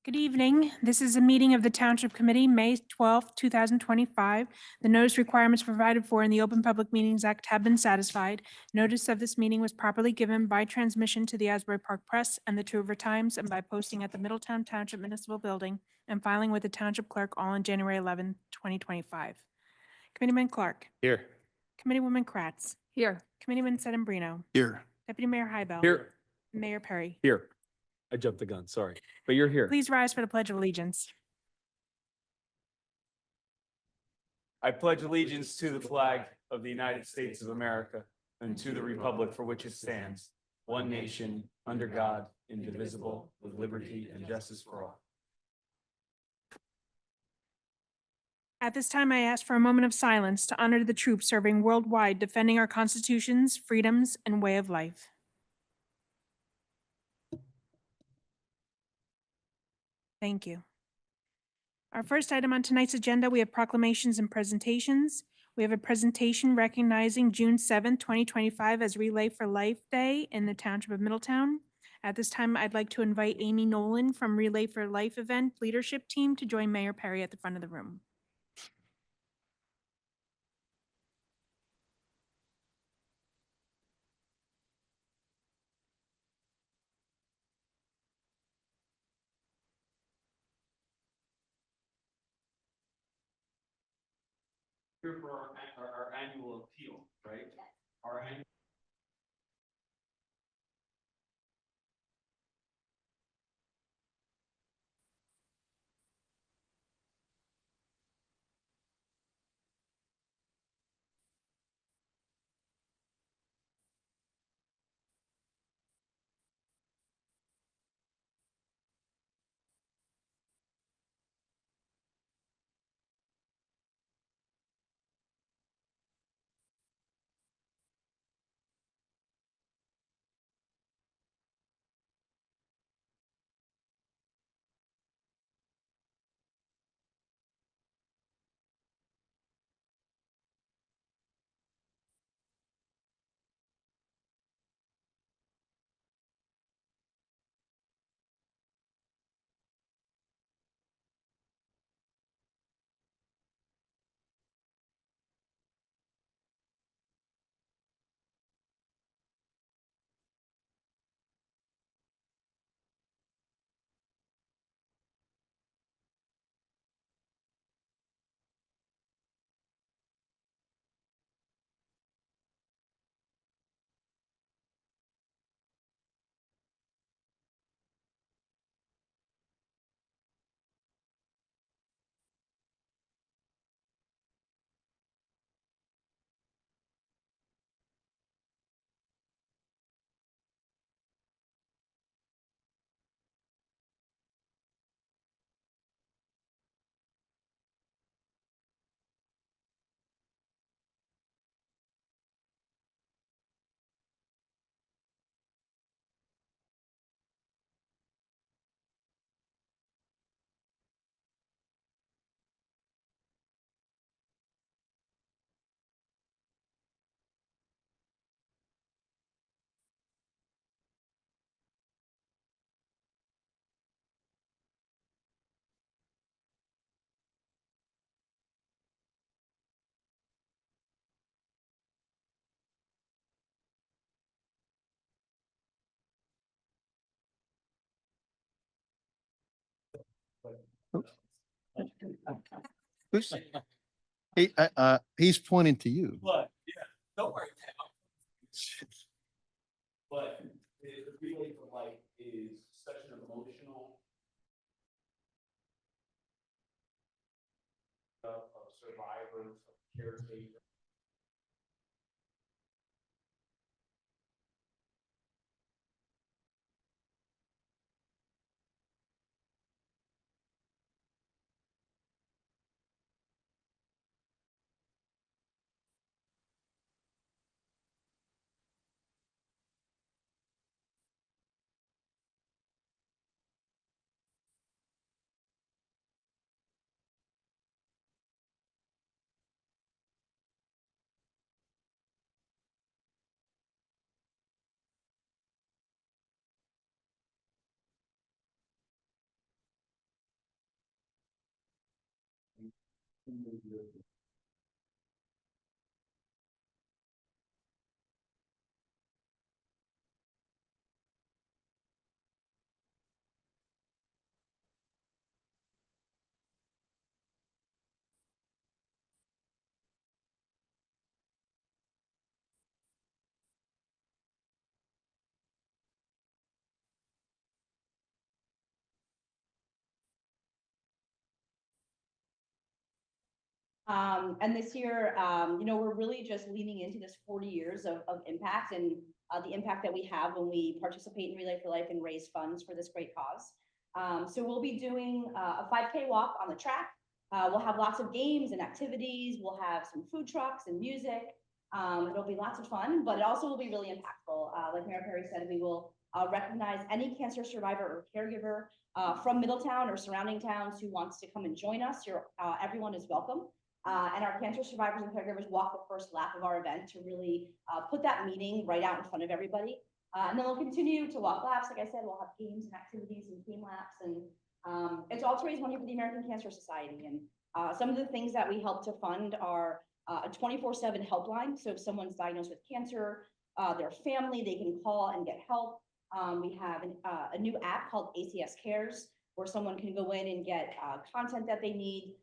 Good evening. This is a meeting of the Township Committee, May 12th, 2025. The notice requirements provided for in the Open Public Meetings Act have been satisfied. Notice of this meeting was properly given by transmission to the Asbury Park Press and the Two River Times and by posting at the Middletown Township Municipal Building and filing with the Township Clerk all on January 11, 2025. Committeeman Clark. Here. Committeewoman Kratz. Here. Committeeman Sedambrino. Here. Deputy Mayor Hybel. Here. Mayor Perry. Here. I jumped the gun, sorry. But you're here. Please rise for the Pledge of Allegiance. I pledge allegiance to the flag of the United States of America and to the republic for which it stands, one nation, under God, indivisible, with liberty and justice for all. At this time, I ask for a moment of silence to honor the troops serving worldwide, defending our constitutions, freedoms, and way of life. Thank you. Our first item on tonight's agenda, we have proclamations and presentations. We have a presentation recognizing June 7th, 2025 as Relay for Life Day in the Township of Middletown. At this time, I'd like to invite Amy Nolan from Relay for Life event leadership team to join Mayor Perry at the front of the room. Here for our annual appeal, right? Our annual. Who's, he's pointing to you. But, yeah, don't worry. But the Relay for Life is such an emotional of survivors, of caretakers. And this year, we're really just leaning into this 40 years of impact and the impact that we have when we participate in Relay for Life and raise funds for this great cause. So we'll be doing a 5K walk on the track. We'll have lots of games and activities. We'll have some food trucks and music. It'll be lots of fun, but it also will be really impactful. Like Mayor Perry said, we will recognize any cancer survivor or caregiver from Middletown or surrounding towns who wants to come and join us. Everyone is welcome. And our cancer survivors and caregivers walk the first lap of our event to really put that meeting right out in front of everybody. And then we'll continue to walk laps. Like I said, we'll have games and activities and team laps. And it's all to raise money for the American Cancer Society. And some of the things that we help to fund are a 24/7 helpline. So if someone's diagnosed with cancer, their family, they can call and get help. We have a new app called ACS Cares, where someone can go in and get content that they need,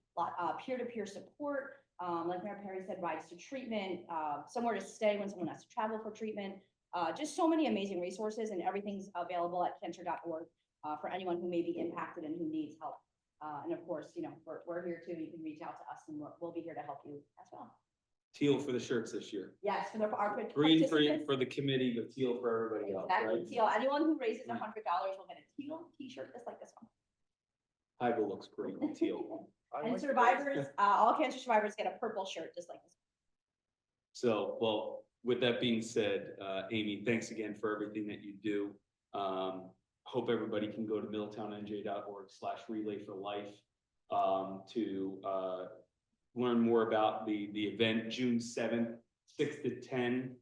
peer-to-peer support, like Mayor Perry said, rides to treatment, somewhere to stay when someone has to travel for treatment. Just so many amazing resources, and everything's available at cancer.org for anyone who may be impacted and who needs help. And of course, we're here too. You can reach out to us, and we'll be here to help you as well. Teal for the shirts this year. Yes, for our Green participants. for the committee, but teal for everybody else, Exactly, right? teal. Anyone who raises $100 will get a teal T-shirt just like this one. Ivo looks great in teal. And survivors, all cancer survivors get a purple shirt just like this. So, well, with that being said, Amy, thanks again for everything that you do. Hope everybody can go to middletownnj.org/relayforlife to learn more about the event June 7th, 6 to 10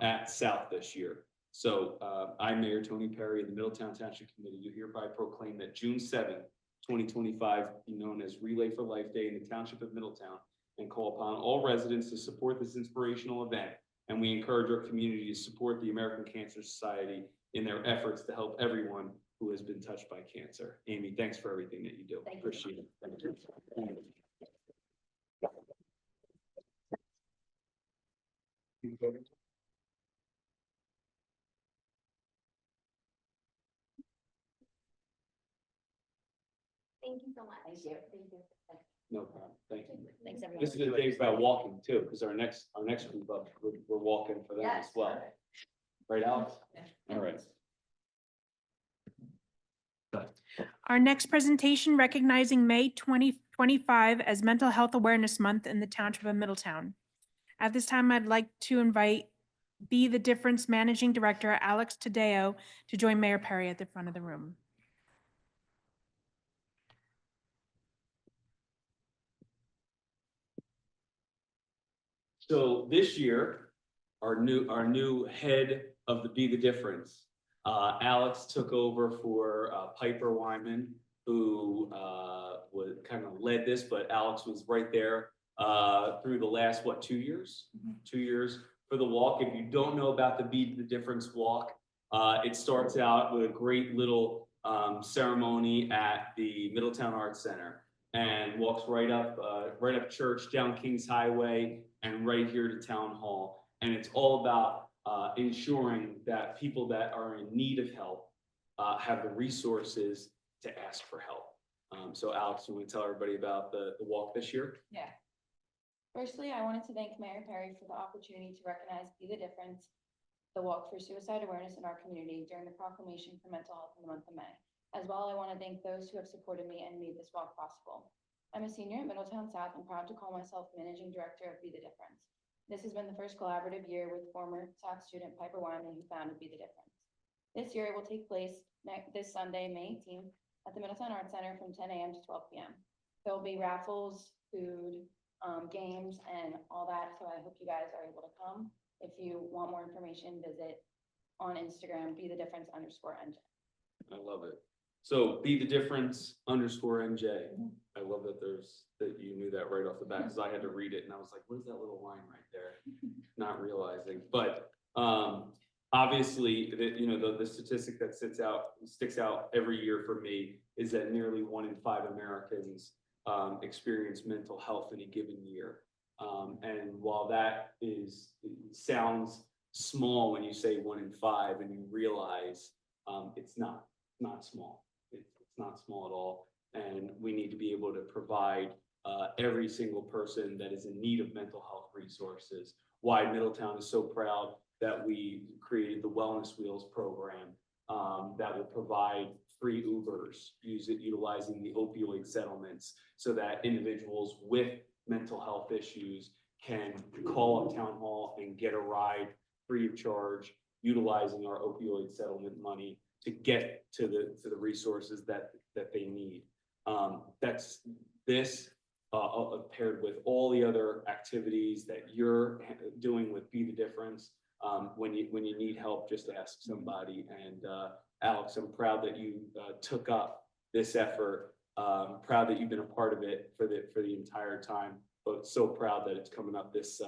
at South this year. So I'm Mayor Tony Perry of the Middletown Township Committee. You hereby proclaim that June 7th, 2025 be known as Relay for Life Day in the Township of Middletown, and call upon all residents to support this inspirational event. And we encourage our community to support the American Cancer Society in their efforts to help everyone who has been touched by cancer. Amy, thanks for everything that you do. Thank you. Appreciate it. Thank you. Thank you so much. Thank you. No problem. Thank you. Thanks, everyone. This is the day about walking too, because our next group up, we're walking for them as Yes. well. Right, Alex? All right. Our next presentation recognizing May 2025 as Mental Health Awareness Month in the Township of Middletown. At this time, I'd like to invite Be the Difference Managing Director Alex Tadeo to join Mayor Perry at the front of the room. So this year, our new head of the Be the Difference, Alex took over for Piper Wyman, who was kind of led this, but Alex was right there through the last, 2 years? 2 years for the walk. If you don't know about the Be the Difference walk, it starts out with a great little ceremony at the Middletown Arts Center, and walks right up Church, down Kings Highway, and right here to Town Hall. And it's all about ensuring that people that are in need of help have the resources to ask for help. So Alex, you want to tell everybody about the walk this year? Yeah. Firstly, I wanted to thank Mayor Perry for the opportunity to recognize Be the Difference, the walk for suicide awareness in our community during the proclamation for mental health in the month of May. As well, I want to thank those who have supported me and made this walk possible. I'm a senior at Middletown South and proud to call myself Managing Director of Be the Difference. This has been the first collaborative year with former South student Piper Wyman, who founded Be the Difference. This year it will take place this Sunday, May 18th, at the Middletown Arts Center from 10 a.m. to 12 p.m. There will be raffles, food, games, and all that. So I hope you guys are able to come. If you want more information, visit on Instagram, Be the Difference _engine. I love it. So be the difference _NJ. I love that that you knew that right off the bat, because I had to read it and I was like, what is that little line right there? Not realizing, but, obviously, the statistic that sticks out every year for me is that nearly 1 in 5 Americans, experience mental health in a given year. And while that sounds small when you say 1 in 5 and you realize, it's not small. It's not small at all. And we need to be able to provide every single person that is in need of mental health resources. Why Middletown is so proud that we created the Wellness Wheels program that will provide free Ubers, utilizing the opioid settlements, so that individuals with mental health issues can call up town hall and get a ride free of charge, utilizing our opioid settlement money to get to the resources that they need. That's this paired with all the other activities that you're doing with Be the Difference. When you need help, just ask somebody. And Alex, I'm proud that you took up this effort. Proud that you've been a part of it for the entire time, but so proud that it's coming up this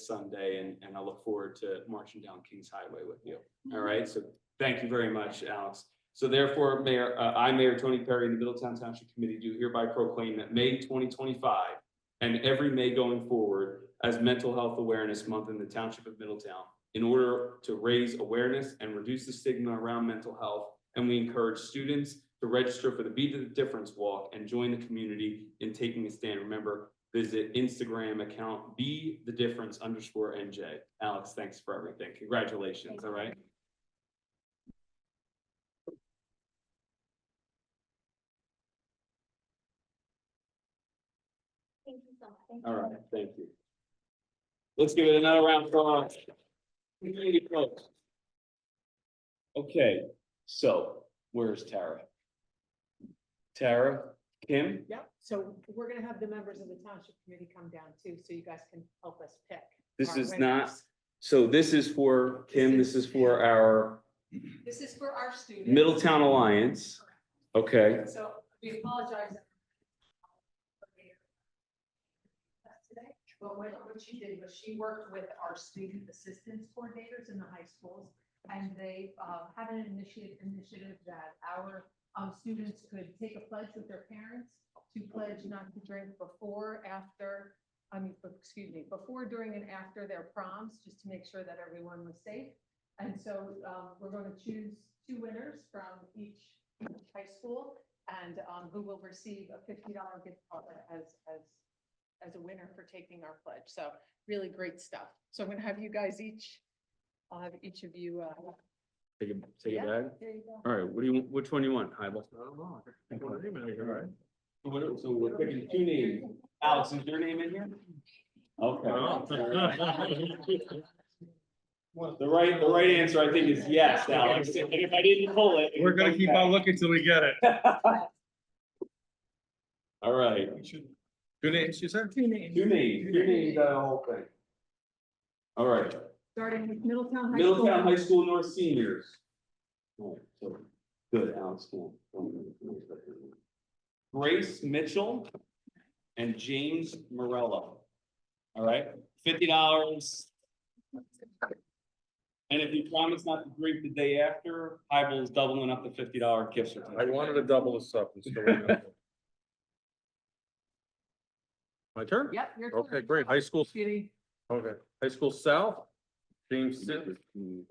Sunday, and I look forward to marching down Kings Highway with you. All right, so thank you very much, Alex. So therefore, I, Mayor Tony Perry, and the Middletown Township Committee do hereby proclaim that May 2025 and every May going forward as Mental Health Awareness Month in the Township of Middletown, in order to raise awareness and reduce the stigma around mental health. And we encourage students to register for the Be the Difference Walk and join the community in taking a stand. Remember, visit Instagram account Be the Difference _NJ. Alex, thanks for everything. Congratulations. All right. Thank you so much. All right. Thank you. Let's give it another round for our community folks. Okay, so where's Tara? Tara, Kim? Yep, so we're gonna have the members of the township committee come down too, so you guys can help us pick. This our is winners. not, so this is for Kim, this is for our This is for our students. Middletown Alliance. Okay, So we apologize. Today, but what she did was she worked with our student assistance coordinators in the high schools. And they had an initiative that our students could take a pledge with their parents to pledge not to drink before, during and after their proms, just to make sure that everyone was safe. And so we're going to choose 2 winners from each high school, and who will receive a $50 gift card as a winner for taking our pledge. So really great stuff. So I'm going to have you guys I'll have each of you. take a Yeah, bag. there you go. All right, which one do you want? Highball? I don't know. All right. So we're picking 2 names. Alex, is your name in here? Okay. The right answer, I think, is yes, Alex. And if I didn't pull it. We're gonna keep on looking till we get it. All right. Good names, you said? 2 names. 2 names, the whole thing. All right. Starting with Middletown High School. Middletown High School North seniors. All right, so, good, Alex, cool. Grace Mitchell and James Morello. All right, $50. And if you promise not to drink the day after, Highball is doubling up the $50 gift certificate. I wanted to double this up. My turn? Yep, your turn. Okay, great. High school, Kitty. okay, high school south. James Sidley. You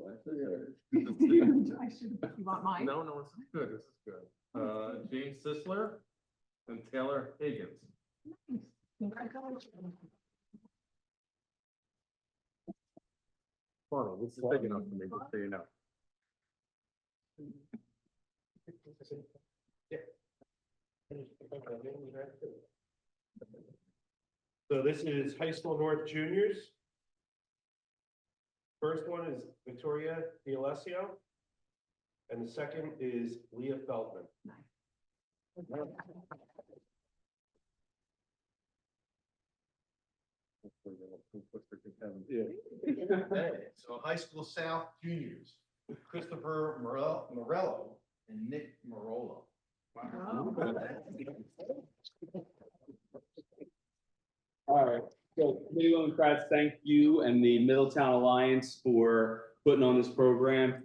want mine? No, this is good, this is good. James Sisler and Taylor Higgins. Congratulations. Funny, this is big enough for me, just so you know. So this is high school North juniors. First one is Victoria D'Alessio. And the second is Leah Feldman. Okay, so high school South juniors, Christopher Morello and Nick Marolo. All right, so Committee Democrats, thank you and the Middletown Alliance for putting on this program.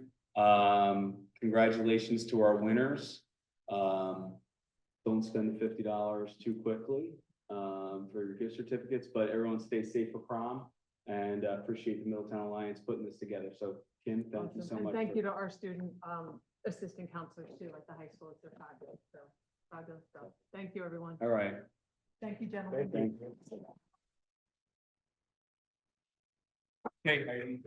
Congratulations to our winners. Don't spend the $50 too quickly for your gift certificates, but everyone stay safe for prom, and appreciate the Middletown Alliance putting this together. So Kim, thank you so And much. thank you to our student assistant counselors too at the high school. They're fabulous. So fabulous stuff. Thank you, everyone. All right. Thank you, gentlemen. Thank you. Okay.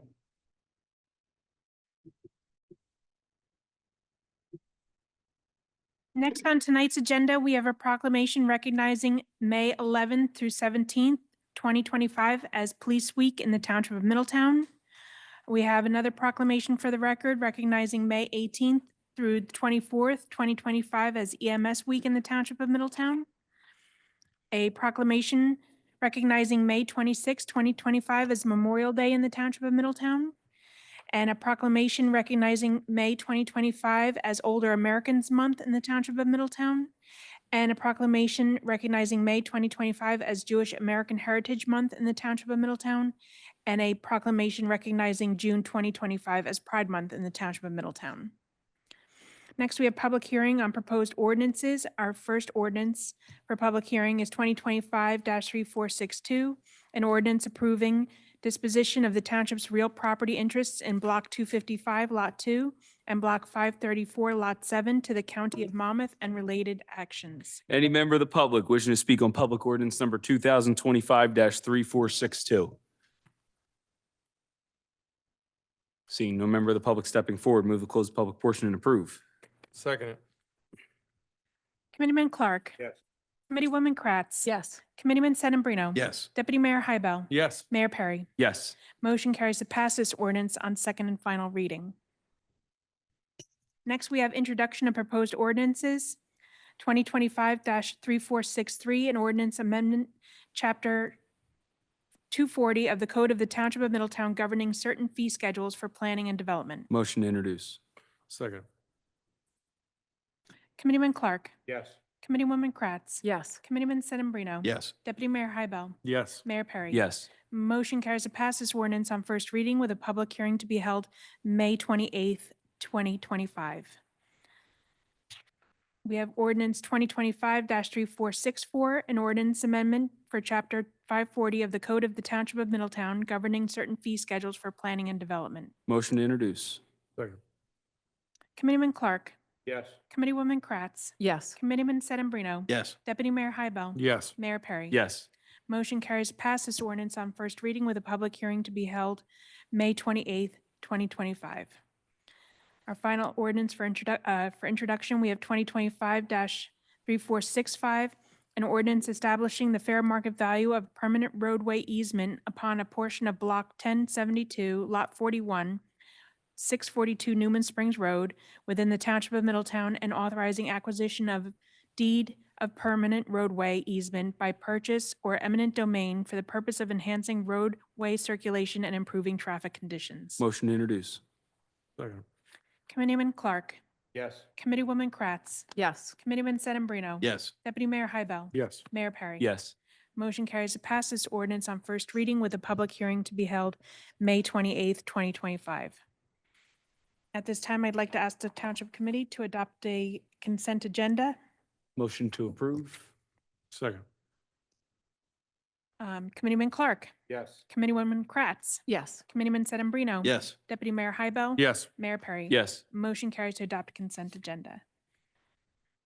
Next on tonight's agenda, we have a proclamation recognizing May 11th through 17th, 2025 as Police Week in the Township of Middletown. We have another proclamation for the record recognizing May 18th through the 24th, 2025 as EMS Week in the Township of Middletown. A proclamation recognizing May 26, 2025 as Memorial Day in the Township of Middletown. And a proclamation recognizing May 2025 as Older Americans Month in the Township of Middletown. And a proclamation recognizing May 2025 as Jewish American Heritage Month in the Township of Middletown. And a proclamation recognizing June 2025 as Pride Month in the Township of Middletown. Next, we have public hearing on proposed ordinances. Our first ordinance for public hearing is 2025-3462, an ordinance approving disposition of the township's real property interests in Block 255, Lot 2, and Block 534, Lot 7 to the County of Monmouth and related actions. Any member of the public wishing to speak on public ordinance number 2025-3462? Seeing no member of the public stepping forward, move to close the public portion and approve. Second. Committeeman Clark. Yes. Committeewoman Kratz. Yes. Committeeman Sedambrino. Yes. Deputy Mayor Hybel. Yes. Mayor Perry. Yes. Motion carries to pass this ordinance on second and final reading. Next, we have introduction of proposed ordinances. 2025-3463, an ordinance amendment, Chapter 240 of the Code of the Township of Middletown governing certain fee schedules for planning and development. Motion to introduce. Second. Committeeman Clark. Yes. Committeewoman Kratz. Yes. Committeeman Sedambrino. Yes. Deputy Mayor Hybel. Yes. Mayor Perry. Yes. Motion carries to pass this ordinance on first reading with a public hearing to be held May 28th, 2025. We have ordinance 2025-3464, an ordinance amendment for Chapter 540 of the Code of the Township of Middletown governing certain fee schedules for planning and development. Motion to introduce. Second. Committeeman Clark. Yes. Committeewoman Kratz. Yes. Committeeman Sedambrino. Yes. Deputy Mayor Hybel. Yes. Mayor Perry. Yes. Motion carries to pass this ordinance on first reading with a public hearing to be held May 28th, 2025. Our final ordinance for introduction, we have 2025-3465, an ordinance establishing the fair market value of permanent roadway easement upon a portion of Block 1072, Lot 41, 642 Newman Springs Road within the Township of Middletown and authorizing acquisition of deed of permanent roadway easement by purchase or eminent domain for the purpose of enhancing roadway circulation and improving traffic conditions. Motion to introduce. Second. Committeeman Clark. Yes. Committeewoman Kratz. Yes. Committeeman Sedambrino. Yes. Deputy Mayor Hybel. Yes. Mayor Perry. Yes. Motion carries to pass this ordinance on first reading with a public hearing to be held May 28th, 2025. At this time, I'd like to ask the Township Committee to adopt a consent agenda. Motion to approve. Second. Committeeman Clark. Yes. Committeewoman Kratz. Yes. Committeeman Sedambrino. Yes. Deputy Mayor Hybel. Yes. Mayor Perry. Yes. Motion carries to adopt a consent agenda.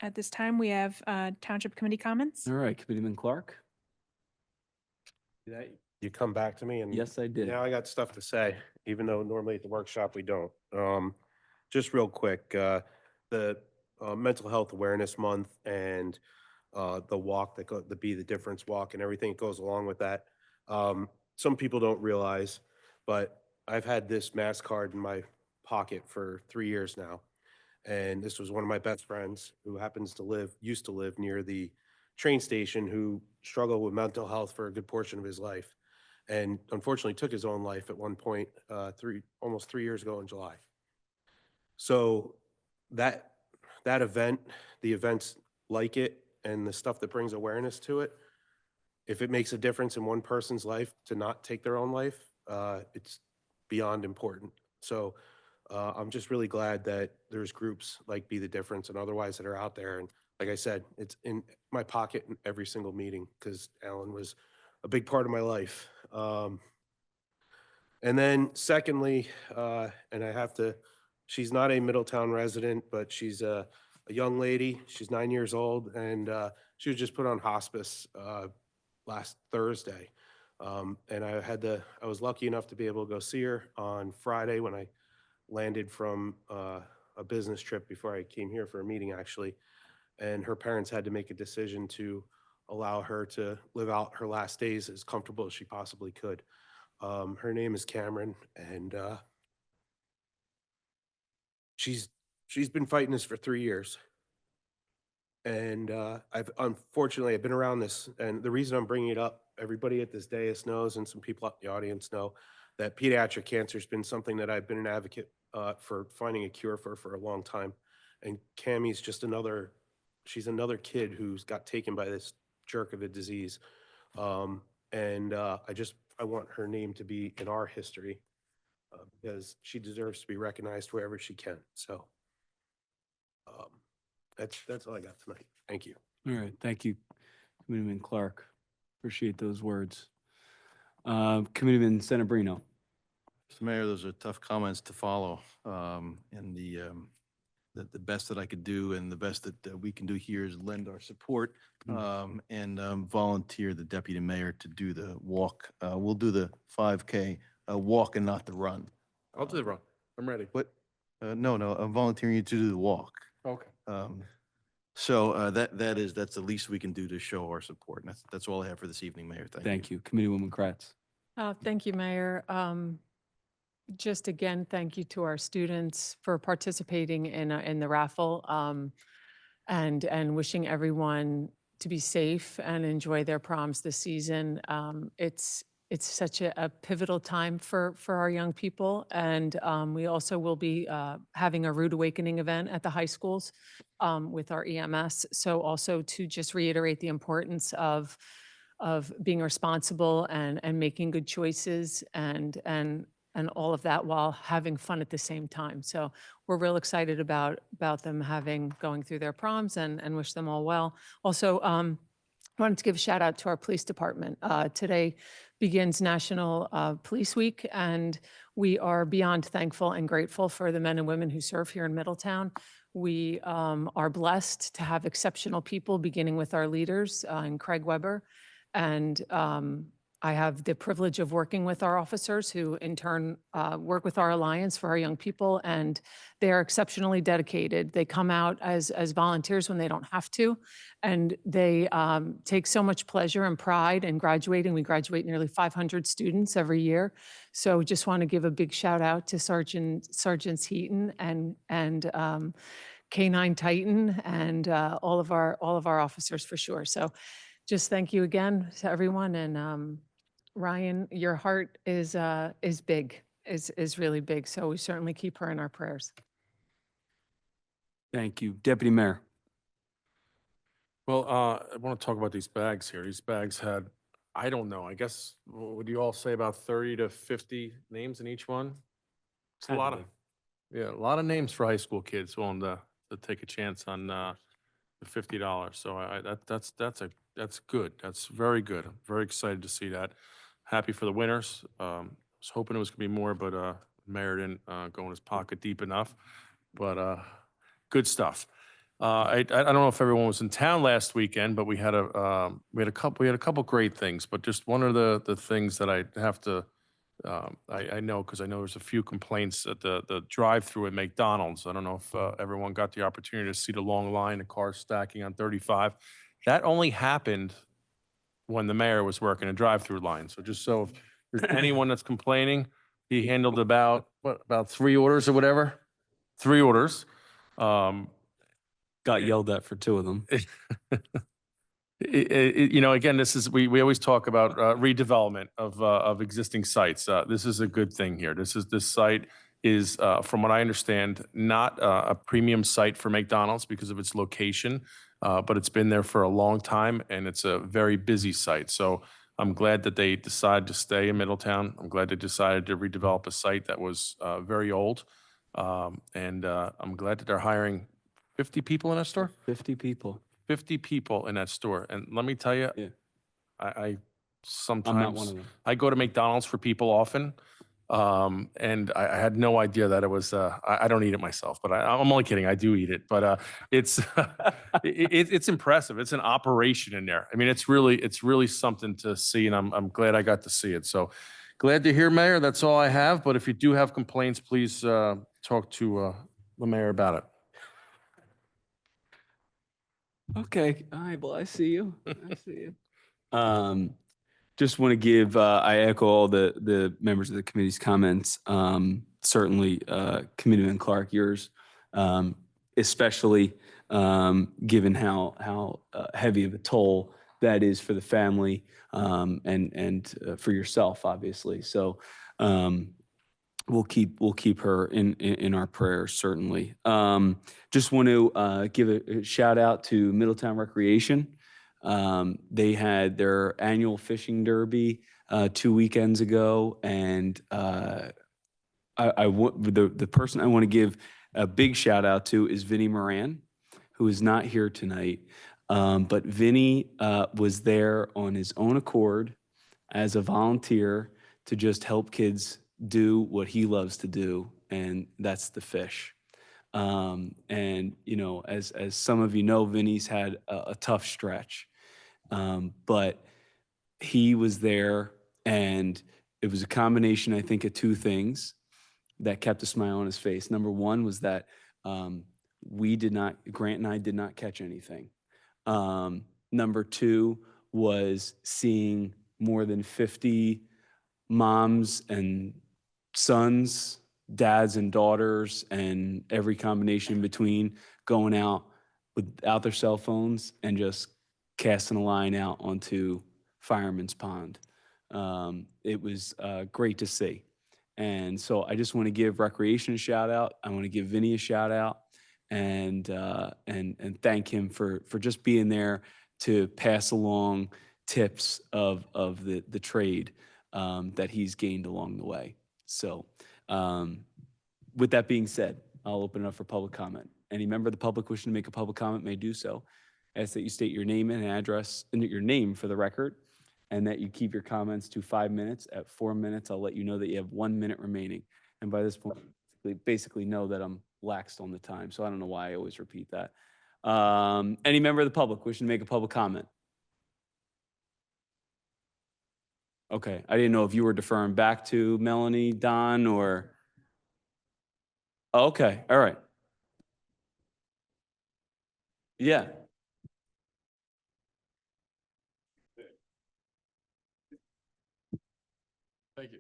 At this time, we have Township Committee comments. All right, Committeeman Clark. You come back to me and. Yes, I did. Now I got stuff to say, even though normally at the workshop we don't. Just real quick, the Mental Health Awareness Month and the walk the Be the Difference walk and everything that goes along with that. Some people don't realize, but I've had this mass card in my pocket for 3 years now. And this was one of my best friends who used to live near the train station, who struggled with mental health for a good portion of his life. And unfortunately took his own life at one point, almost 3 years ago in July. So that that event, the events like it, and the stuff that brings awareness to it, if it makes a difference in one person's life to not take their own life, it's beyond important. So I'm just really glad that there's groups like Be the Difference and otherwise that are out there. And like I said, it's in my pocket in every single meeting because Alan was a big part of my life. And then secondly, and I have to, she's not a Middletown resident, but she's a young lady. She's 9 years old, and she was just put on hospice last Thursday. And I was lucky enough to be able to go see her on Friday when I landed from a business trip before I came here for a meeting, actually. And her parents had to make a decision to allow her to live out her last days as comfortable as she possibly could. Her name is Cameron, and she's been fighting this for 3 years. And I've been around this, and the reason I'm bringing it up, everybody at this dais knows, and some people out in the audience know, that pediatric cancer has been something that I've been an advocate for finding a cure for a long time. And Cammie's just she's another kid who's got taken by this jerk of a disease. I want her name to be in our history because she deserves to be recognized wherever she can. So that's all I got tonight. Thank you. All right, thank you, Committeeman Clark. Appreciate those words. Committeeman Senabrino. Mr. Mayor, those are tough comments to follow. And the best that I could do and the best that we can do here is lend our support and volunteer the deputy mayor to do the walk. We'll do the 5K walk and not the run. I'll do the run. I'm ready. What? No, I'm volunteering you to do the walk. Okay. That's the least we can do to show our support. And that's all I have for this evening, Mayor. Thank you. Thank you. Committeewoman Kratz. Thank you, Mayor. Just again, thank you to our students for participating in the raffle and wishing everyone to be safe and enjoy their proms this season. It's such a pivotal time for our young people. And we also will be having a Rude Awakening event at the high schools with our EMS. So also to just reiterate the importance of being responsible and making good choices and all of that while having fun at the same time. So we're real excited about them going through their proms and wish them all well. Also, wanted to give a shout out to our police department. Today begins National Police Week, and we are beyond thankful and grateful for the men and women who serve here in Middletown. We are blessed to have exceptional people, beginning with our leaders and Craig Weber. And I have the privilege of working with our officers who in turn work with our Alliance for our young people, and they are exceptionally dedicated. They come out as volunteers when they don't have to, and they take so much pleasure and pride in graduating. We graduate nearly 500 students every year. So just want to give a big shout out to Sergeants Heaton and K9 Titan and all of our officers for sure. So just thank you again to everyone. And Ryan, your heart is big, is really big. So we certainly keep her in our prayers. Thank you. Deputy Mayor. Well, I want to talk about these bags here. These bags had, I don't know, I guess, would you all say about 30 to 50 names in each one? It's a lot of, yeah, a lot of names for high school kids willing to take a chance on the $50. So that's good. That's very good. I'm very excited to see that. Happy for the winners. Was hoping it was gonna be more, but Mayor didn't go in his pocket deep enough. But good stuff. I don't know if everyone was in town last weekend, but we had a couple great things. But just one of the things that I have to I know because I know there's a few complaints at the drive-through at McDonald's. I don't know if everyone got the opportunity to see the long line of cars stacking on 35. That only happened when the mayor was working a drive-through line. So just so if there's anyone that's complaining, he handled about 3 orders or whatever. 3 orders. Got yelled at for 2 of them. Again, this is, we always talk about redevelopment of existing sites. This is a good thing here. This site is, from what I understand, not a premium site for McDonald's because of its location, but it's been there for a long time and it's a very busy site. So I'm glad that they decided to stay in Middletown. I'm glad they decided to redevelop a site that was very old. And I'm glad that they're hiring 50 people in that store. 50 people. 50 people in that store. And let me tell you, Yeah. I sometimes. I'm not one of them. I go to McDonald's for people often. And I had no idea that it was, I don't eat it myself, but I'm only kidding. I do eat it, but it's, it's impressive. It's an operation in there. I mean, it's really something to see, and I'm glad I got to see it. So glad to hear, Mayor. That's all I have. But if you do have complaints, please talk to the mayor about it. Okay, all right, well, I see you. I see you. Just want to give, I echo all the members of the committee's comments. Certainly, Committeeman Clark, yours, especially given how heavy of a toll that is for the family and for yourself, obviously. So we'll keep her in our prayers, certainly. Just want to give a shout out to Middletown Recreation. They had their annual fishing derby 2 weekends ago, and the person I want to give a big shout out to is Vinny Moran, who is not here tonight. But Vinny was there on his own accord as a volunteer to just help kids do what he loves to do, and that's the fish. And you know, as some of you know, Vinny's had a tough stretch, but he was there, and it was a combination, I think, of two things that kept a smile on his face. Number one was that Grant and I did not catch anything. Number two was seeing more than 50 moms and sons, dads and daughters, and every combination in between going out without their cell phones and just casting a line out onto Fireman's Pond. It was great to see. And so I just want to give Recreation a shout out. I want to give Vinny a shout out and thank him for just being there to pass along tips of the trade that he's gained along the way. So with that being said, I'll open it up for public comment. Any member of the public wishing to make a public comment may do so. Ask that you state your name and address, and your name for the record, and that you keep your comments to 5 minutes. At 4 minutes, I'll let you know that you have 1 minute remaining. And by this point, they basically know that I'm laxed on the time, so I don't know why I always repeat that. Any member of the public wishing to make a public comment? Okay, I didn't know if you were deferring back to Melanie, Don, or... Okay, all right. Yeah. Thank you.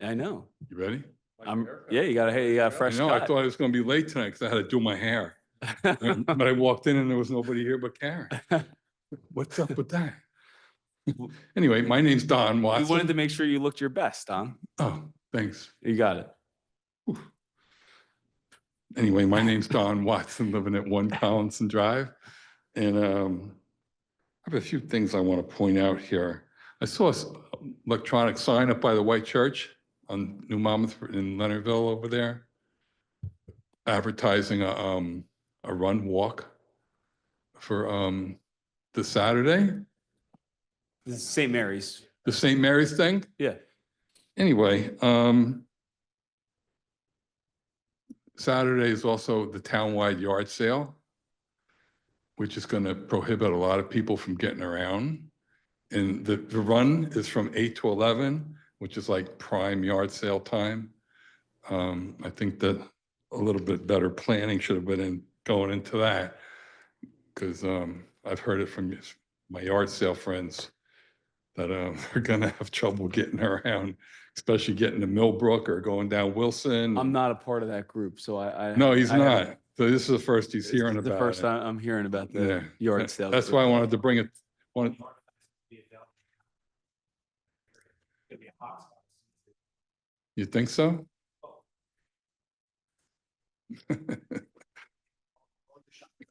I know. You ready? Yeah, you got a fresh I know, I cut. thought I was gonna be late tonight because I had to do my hair. But I walked in and there was nobody here but Karen. What's up with that? Anyway, my name's Don We Watson. wanted to make sure you looked your best, Don. Oh, thanks. You got it. Anyway, my name's Don Watson, living at 1 Collinson Drive. And I have a few things I want to point out here. I saw an electronic sign up by the White Church on New Monmouth in Leonardville over there, advertising a run walk for this Saturday. This is St. Mary's. The St. Mary's thing? Yeah. Anyway, Saturday is also the townwide yard sale, which is going to prohibit a lot of people from getting around. And the run is from 8 to 11, which is like prime yard sale time. I think that a little bit better planning should have been going into that, because I've heard it from my yard sale friends that they're going to have trouble getting around, especially getting to Millbrook or going down Wilson. I'm not a part of that group, so No, he's I haven't- not. So this is the first he's hearing about it. The first time I'm hearing about the yard sale. That's why I wanted to bring it. You think so?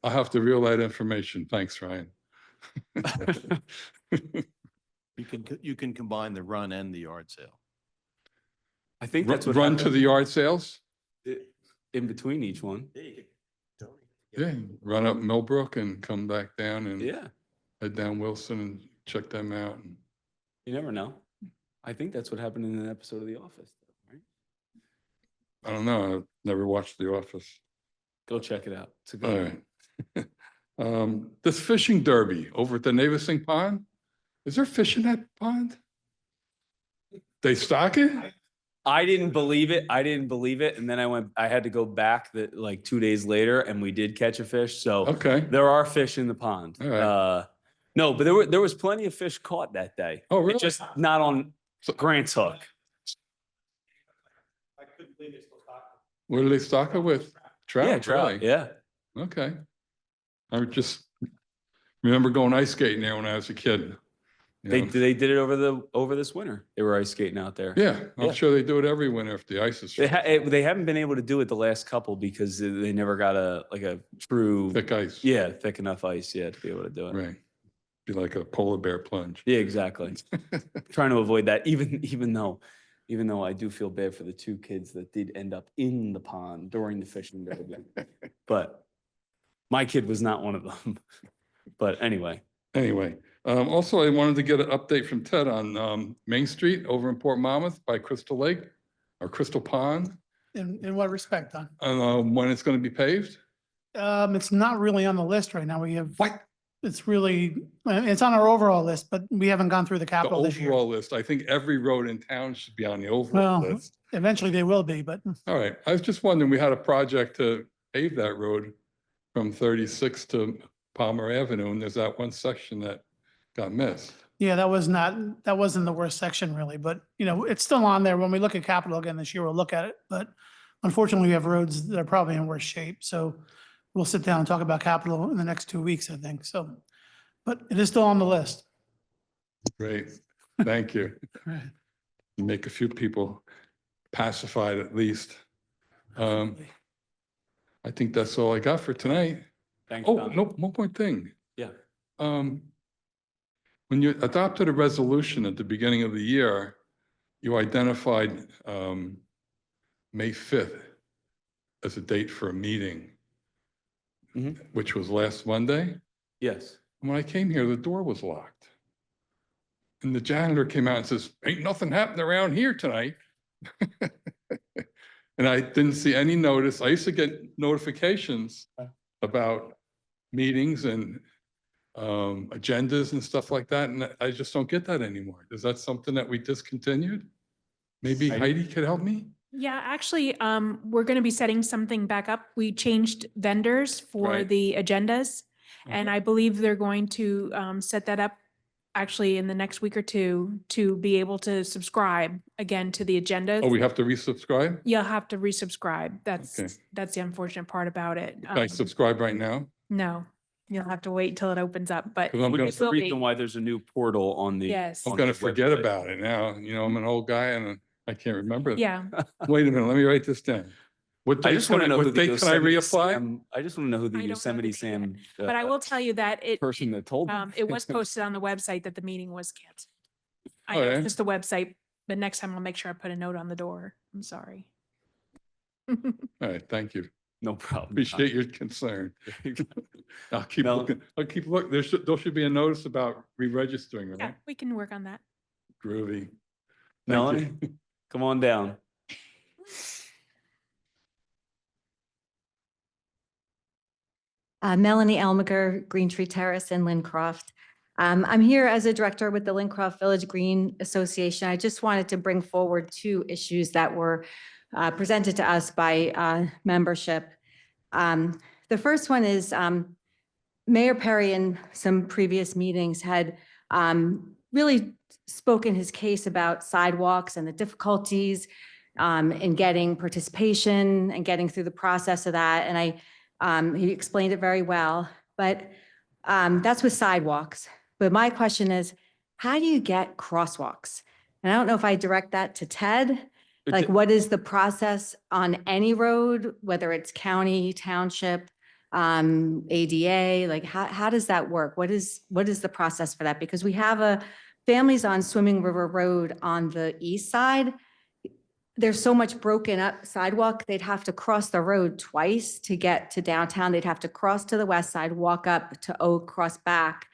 I'll have to reel that information. Thanks, Ryan. You can combine the run and the yard sale. I think that's what Run to happened the yard sales? in between each one. Yeah, run up Millbrook and come back down and Yeah, head down Wilson and check them out. you never know. I think that's what happened in an episode of The Office, right? I don't know. I've never watched The Office. Go check it out. It's a All good one. right. This fishing derby over at the Navasink Pond, is there fish in that pond? They stock it? I didn't believe it. And then I had to go back like 2 days later and we did catch a fish. So Okay. there are fish in the pond. All right. No, but there was plenty of fish caught that day. Oh, really? Just not on Grant's hook. What do they stock it with? Trout? Yeah, trout. really? Yeah. Okay. I just remember going ice skating there when I was a kid. You They know? did it over this winter. They were ice skating out there. Yeah, I'm Yeah. sure they do it every winter if the ice is They haven't been able to do it the last couple because they never got a true thick ice. Yeah, thick enough ice, to be able to do it. Right. Be like a polar bear plunge. Yeah, exactly. Trying to avoid that, even though I do feel bad for the two kids that did end up in the pond during the fishing derby. But my kid was not one of them. But anyway. Anyway, also I wanted to get an update from Ted on Main Street over in Port Monmouth by Crystal Lake or Crystal Pond. In what respect, Don? When it's going to be paved? It's not really on the list right now. We have. What? It's really, it's on our overall list, but we haven't gone through the The capital this year. overall list. I think every road in town should be on the overall Well, list. eventually they will be, but All right. I was just wondering, we had a project to pave that road from 36 to Palmer Avenue, and there's that one section that got missed. yeah, that wasn't the worst section really, but it's still on there. When we look at capital again this year, we'll look at it. But unfortunately, we have roads that are probably in worse shape. So we'll sit down and talk about capital in the next 2 weeks, I think. So, but it is still on the list. Great. Thank you. Make a few people pacified at least. I think that's all I got for tonight. Thanks, Oh, Don. no, one more thing. Yeah. When you adopted a resolution at the beginning of the year, you identified May 5th as a date for a meeting, Mhm. which was last Monday. Yes. When I came here, the door was locked. And the janitor came out and says, ain't nothing happening around here tonight. And I didn't see any notice. I used to get notifications about meetings and agendas and stuff like that. And I just don't get that anymore. Is that something that we discontinued? Maybe Heidi could help me? Yeah, actually, we're going to be setting something back up. We changed vendors for Right. the agendas. And Okay. I believe they're going to set that up actually in the next week or two to be able to subscribe again to the agendas. Oh, we have to resubscribe? You'll have to resubscribe. Okay. That's the unfortunate part about it. Can I subscribe right now? No, you'll have to wait till it opens up, but 'Cause I'm Which gonna, is the will be. reason why there's a new portal on the. Yes. I'm on gonna the forget website. about it now. You know, I'm an old guy and I can't remember. Yeah, Wait a minute, let me write this down. What I date just can want I, to know who what the date can I Yosemite reapply? Sam, I just want to know who the I don't know the Yosemite date yet, Sam. but I will tell you that it, Person that told me. it was posted on the website that the meeting was canceled. I Oh, know yeah? it's just the website, but next time I'll make sure I put a note on the door. I'm sorry. All right, thank you. No problem. Appreciate your concern. I'll keep Mel- looking, there should be a notice about re-registering, Yeah, right? we can work on that. Groovy. Thank Melanie, you. come on down. Melanie Elmiger, Green Tree Terrace in Lincroft. I'm here as a director with the Lincroft Village Green Association. I just wanted to bring forward two issues that were presented to us by membership. The first one is Mayor Perry in some previous meetings had really spoken his case about sidewalks and the difficulties in getting participation and getting through the process of that. And he explained it very well, but that's with sidewalks. But my question is, how do you get crosswalks? And I don't know if I direct that to Ted, Like, what is the process on any road, whether it's county, township, ADA? Like, how does that work? What is the process for that? Because we have families on Swimming River Road on the east side. There's so much broken up sidewalk, they'd have to cross the road twice to get to downtown. They'd have to cross to the west side, walk up to Oak, cross back.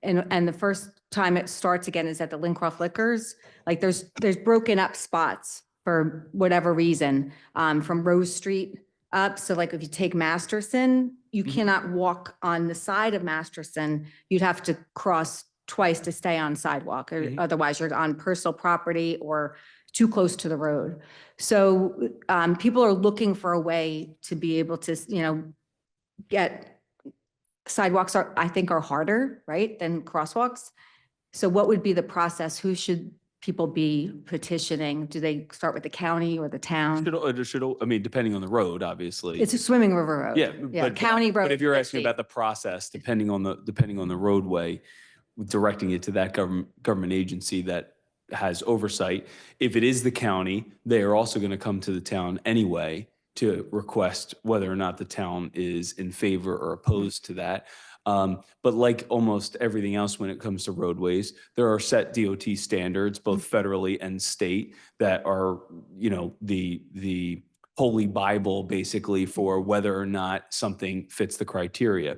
And the first time it starts again is at the Lincroft Liquors. Like, there's broken up spots for whatever reason, from Rose Street up. So like if you take Masterson, you cannot walk on the side of Masterson. You'd have to cross twice to stay on sidewalk, or otherwise you're on personal property or too close to the road. So people are looking for a way to be able to, get sidewalks I think are harder, right, than crosswalks. So what would be the process? Who should people be petitioning? Do they start with the county or the town? I mean, depending on the road, obviously. It's a Swimming River Road. Yeah, Yeah, but county road. But if you're asking 50. about the process, depending on the roadway, directing it to that government agency that has oversight. If it is the county, they are also going to come to the town anyway to request whether or not the town is in favor or opposed to that. But like almost everything else when it comes to roadways, there are set DOT standards, both federally and state, that are, the holy Bible basically for whether or not something fits the criteria.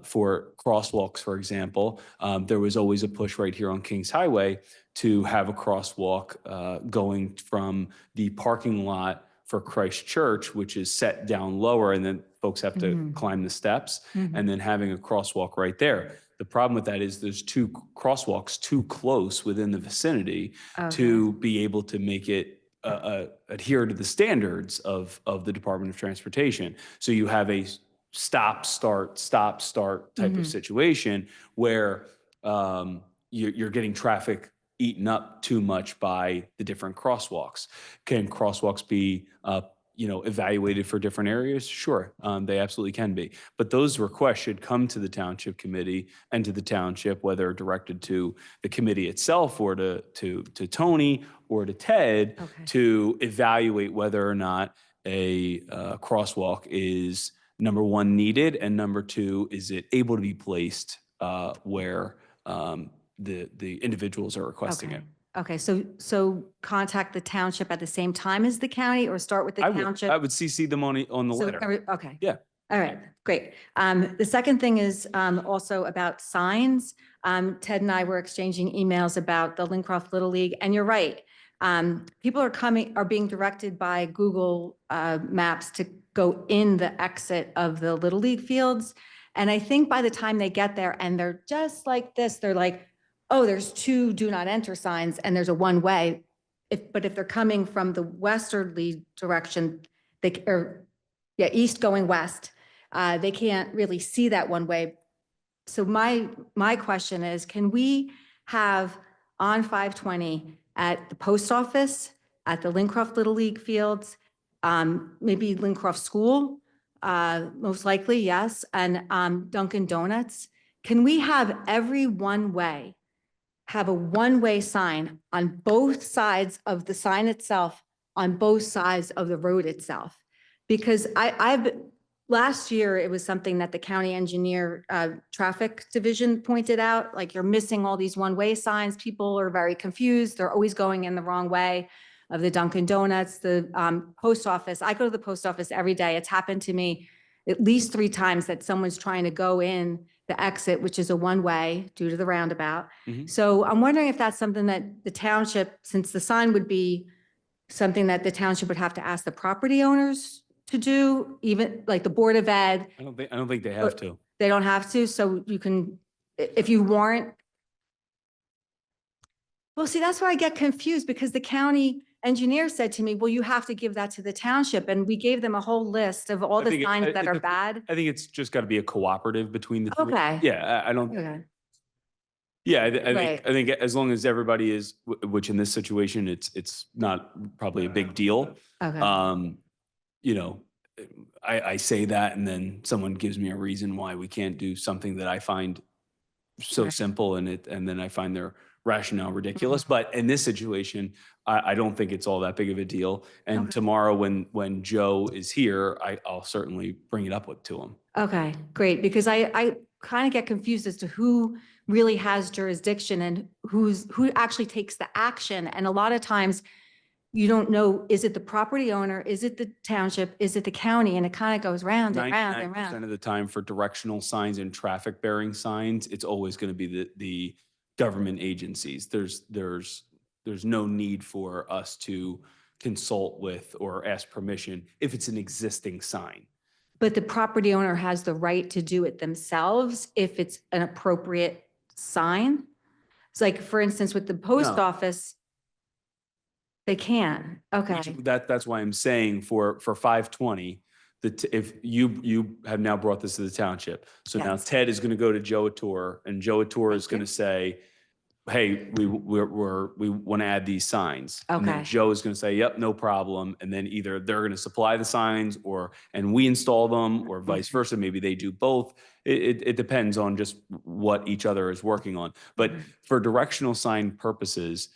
For crosswalks, for example, there was always a push right here on Kings Highway to have a crosswalk going from the parking lot for Christ Church, which is set down lower, and then folks have to climb the steps, and then having a crosswalk right there. The problem with that is there's two crosswalks too close within the vicinity to be able to make it adhere to the standards of the Department of Transportation. So you have a stop, start type of situation where you're getting traffic eaten up too much by the different crosswalks. Can crosswalks be evaluated for different areas? Sure, they absolutely can be. But those requests should come to the township committee and to the township, whether directed to the committee itself or to Tony or to Ted, to evaluate whether or not a crosswalk is, number one, needed, and number two, is it able to be placed where the individuals are requesting it. Okay, so contact the township at the same time as the county, or start with the township? I would CC them on the So letter. Okay. Yeah. All right, great. The second thing is also about signs. Ted and I were exchanging emails about the Lincroft Little League, and you're right. People are being directed by Google Maps to go in the exit of the Little League fields. And I think by the time they get there and they're just like this, they're like, oh, there's two do not enter signs and there's a one way. But if they're coming from the westerly direction, east going west, they can't really see that one way. So my question is, can we have on 520 at the post office, at the Lincroft Little League fields, maybe Lincroft School, most likely, yes, and Dunkin' Donuts? Can we have every one-way, have a one-way sign on both sides of the sign itself, on both sides of the road itself? Because last year, it was something that the county engineer traffic division pointed out, like, you're missing all these one-way signs. People are very confused. They're always going in the wrong way of the Dunkin' Donuts, the post office. I go to the post office every day. It's happened to me at least 3 times that someone's trying to go in the exit, which is a one-way due to the roundabout. So I'm wondering if that's something that the township, since the sign would be something that the township would have to ask the property owners to do, even like the Board of Ed. I don't think they have to. They don't have to, so you can, if you warrant. Well, see, that's where I get confused, because the county engineer said to me, well, you have to give that to the township. And we gave them a whole list of all the signs that are bad. I think it's just got to be a cooperative between the three. Okay. Yeah, I don't. Okay. Yeah, Right. I think as long as everybody is, which in this situation, it's not probably a big deal. Okay. I say that, and then someone gives me a reason why we can't do something that I find so Right. simple, and then I find they're rationale ridiculous. But in this situation, I don't think it's all that big of a deal. And Okay. tomorrow, when Joe is here, I'll certainly bring it up to him. Okay, great, because I kind of get confused as to who really has jurisdiction and who actually takes the action. And a lot of times you don't know, is it the property owner? Is it the township? Is it the county? And it kind of goes round and round and 99% round. of the time for directional signs and traffic bearing signs, it's always going to be the government agencies. There's no need for us to consult with or ask permission if it's an existing sign. But the property owner has the right to do it themselves if it's an appropriate sign. It's like, for instance, with the post No. office, they can. Okay. That's why I'm saying for 520, if you have now brought this to the township, so now Yes. Ted is going to go to Joe Ator, and Joe Ator is going to say, hey, we want to add these signs. And then Okay. Joe is going to say, yep, no problem. And then either they're going to supply the signs and we install them, or vice versa. Maybe they do both. It depends on just what each other is working on. But for directional sign purposes,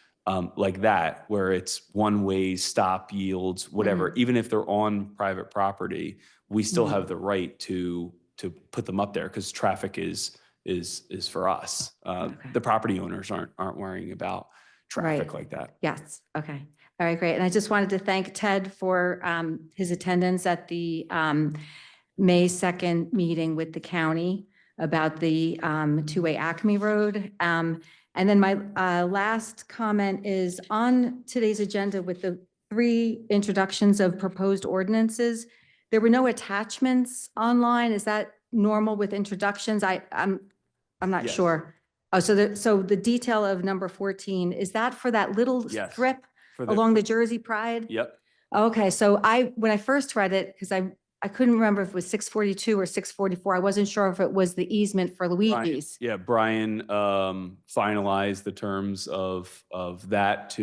like that, where it's one way, stop, yields, whatever, even if they're on private property, we still have the right to put them up there because traffic is for us. The property owners aren't worrying about traffic Right. like that. Yes. Okay. All right, great. And I just wanted to thank Ted for his attendance at the May 2nd meeting with the county about the two-way Acme Road. And then my last comment is on today's agenda with the 3 introductions of proposed ordinances. There were no attachments online. Is that normal with introductions? I'm not Yes. sure. Oh, so the detail of number 14, is that for that little Yes. strip For along the Jersey Pride? Yep. Okay, so when I first read it, because I couldn't remember if it was 642 or 644. I wasn't sure if it was the easement for Luigi's. Brian finalized the terms of that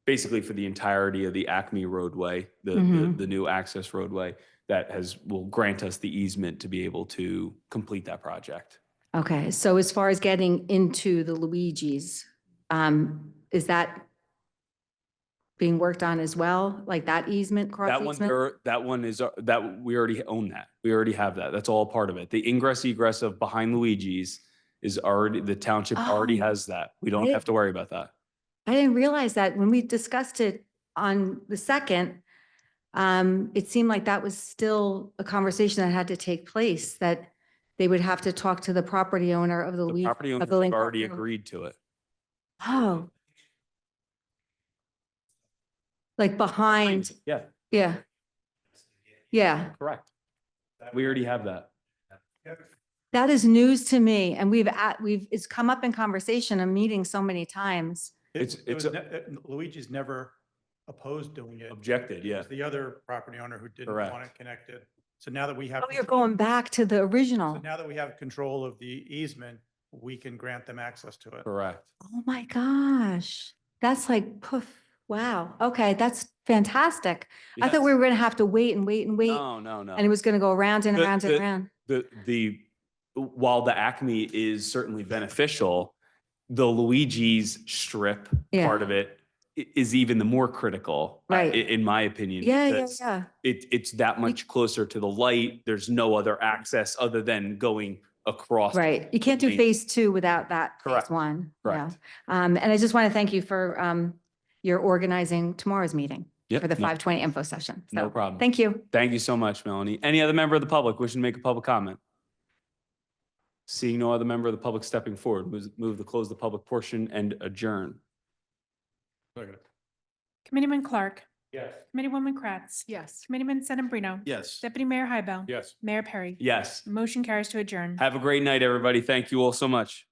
basically for the entirety of the Acme roadway, the new access roadway that will grant us the easement to be able to complete that project. Okay, so as far as getting into the Luigi's, is that being worked on as well? Like that easement, cross easement? That one is, that we already own that. We already have that. That's all part of it. The ingress egress of behind Luigi's is already, the township already Oh. has that. We don't have to worry about that. I didn't realize that when we discussed it on the 2nd, it seemed like that was still a conversation that had to take place, that they would have to talk to the property owner of the The property owner already agreed to it. Oh. Like behind, Yeah, yeah. Yeah, correct. We already have that. that is news to me. And it's come up in conversation and meetings so many times. Luigi's never opposed doing it. Objected, It yeah. was the other property owner who didn't Correct. want it connected. So now that we have. Oh, you're going back to the original. So now that we have control of the easement, we can grant them access to it. Correct. Oh my gosh. That's like poof. Wow. Okay, that's fantastic. I thought we were going to have to wait and wait and wait. No. And it was going to go around and around and around. While the Acme is certainly beneficial, the Luigi's strip Yeah. part of it is even the more critical, Right. in my opinion. Yeah. because It's that much closer to the light. There's no other access other than going across. Right. You can't do main- phase 2 without that Correct. phase 1. Yeah. Correct. And I just want to thank you for your organizing tomorrow's meeting Yep, for the no- 520 info session. No So, problem. thank you. Thank you so much, Melanie. Any other member of the public wishing to make a public comment? Seeing no other member of the public stepping forward, move to close the public portion and adjourn. Committeeman Clark. Yes. Committeewoman Kratz. Yes. Committeeman Sedambrino. Yes. Deputy Mayor Hybel. Yes. Mayor Perry. Yes. Motion carries to adjourn. Have a great night, everybody. Thank you all so much.